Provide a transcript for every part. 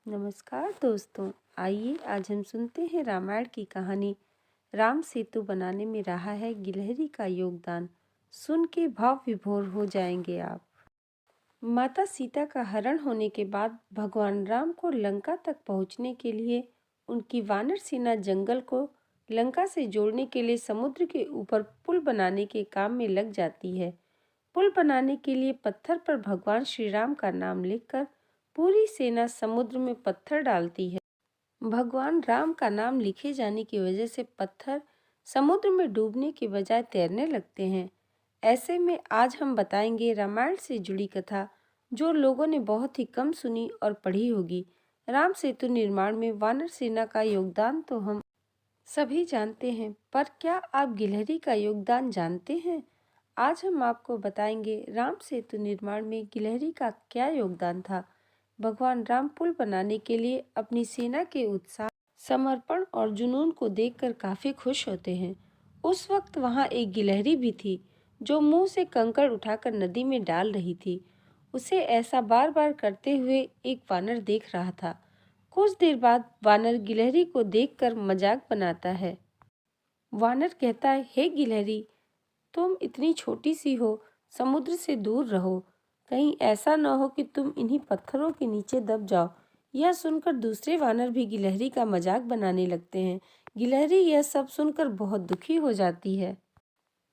नमस्कार दोस्तों। आइए आज हम सुनते हैं रामायण की कहानी। राम सेतु बनाने में रहा है गिलहरी का योगदान। सुन के भाव विभोर हो जाएंगे आप। माता सीता का हरण होने के बाद भगवान राम को लंका तक पहुंचने के लिए उनकी वानर सेना जंगल को लंका से जोड़ने के लिए समुद्र के ऊपर पुल बनाने के काम में लग जाती है। पुल बनाने के लिए पत्थर पर भगवान श्री राम का नाम लिखकर पूरी सेना समुद्र में पत्थर डालती है। भगवान राम का नाम लिखे जाने की वजह से पत्थर समुद्र में डूबने के बजाय तैरने लगते हैं। ऐसे में आज हम बताएंगे रामायण से जुड़ी कथा जो लोगों ने बहुत ही कम सुनी और पढ़ी होगी। राम सेतु निर्माण में वानर सेना का योगदान तो हम सभी जानते हैं, पर क्या आप गिलहरी का योगदान जानते हैं? आज हम आपको बताएंगे राम सेतु निर्माण में गिलहरी का क्या योगदान था। भगवान राम पुल बनाने के लिए अपनी सेना के उत्साह, समर्पण और जुनून को देखकर काफी खुश होते हैं। उस वक्त वहां एक गिलहरी भी थी जो मुंह से कंकड़ उठाकर नदी में डाल रही थी। उसे ऐसा बार बार करते हुए एक वानर देख रहा था। कुछ देर बाद वानर गिलहरी को देखकर मजाक बनाता है। वानर कहता है, हे गिलहरी, तुम इतनी छोटी सी हो, समुद्र से दूर रहो। कहीं ऐसा न हो कि तुम इन्हीं पत्थरों के नीचे दब जाओ। यह सुनकर दूसरे वानर भी गिलहरी का मजाक बनाने लगते हैं। गिलहरी यह सब सुनकर बहुत दुखी हो जाती है।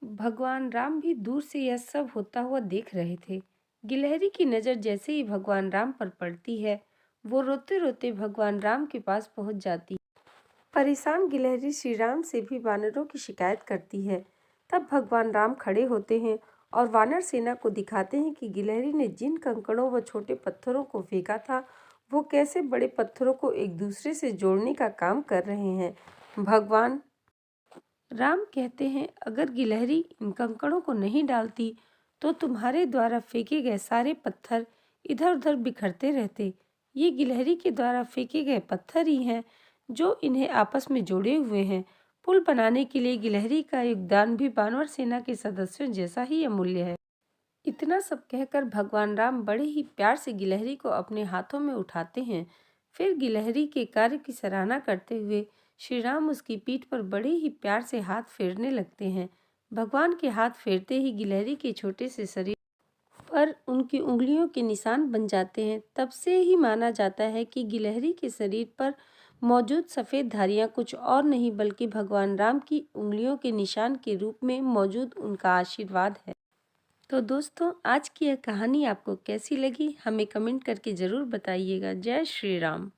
भगवान राम भी दूर से यह सब होता हुआ देख रहे थे। गिलहरी की नज़र जैसे ही भगवान राम पर पड़ती है, वो रोते रोते भगवान राम के पास पहुंच जाती। परेशान गिलहरी श्री राम से भी वानरों की शिकायत करती है। तब भगवान राम खड़े होते हैं और वानर सेना को दिखाते हैं कि गिलहरी ने जिन कंकड़ों व छोटे पत्थरों को फेंका था, वो कैसे बड़े पत्थरों को एक दूसरे से जोड़ने का काम कर रहे हैं। भगवान राम कहते हैं, अगर गिलहरी इन कंकड़ों को नहीं डालती तो तुम्हारे द्वारा फेंके गए सारे पत्थर इधर उधर बिखरते रहते। ये गिलहरी के द्वारा फेंके गए पत्थर ही हैं जो इन्हें आपस में जोड़े हुए हैं। पुल बनाने के लिए गिलहरी का योगदान भी वानर सेना के सदस्यों जैसा ही अमूल्य है। इतना सब कहकर भगवान राम बड़े ही प्यार से गिलहरी को अपने हाथों में उठाते हैं। फिर गिलहरी के कार्य की सराहना करते हुए श्री राम उसकी पीठ पर बड़े ही प्यार से हाथ फेरने लगते हैं। भगवान के हाथ फेरते ही गिलहरी के छोटे से शरीर पर उनकी उंगलियों के निशान बन जाते हैं। तब से ही माना जाता है कि गिलहरी के शरीर पर मौजूद सफ़ेद धारियां कुछ और नहीं बल्कि भगवान राम की उंगलियों के निशान के रूप में मौजूद उनका आशीर्वाद है। तो दोस्तों, आज की यह कहानी आपको कैसी लगी हमें कमेंट करके ज़रूर बताइएगा। जय श्री राम।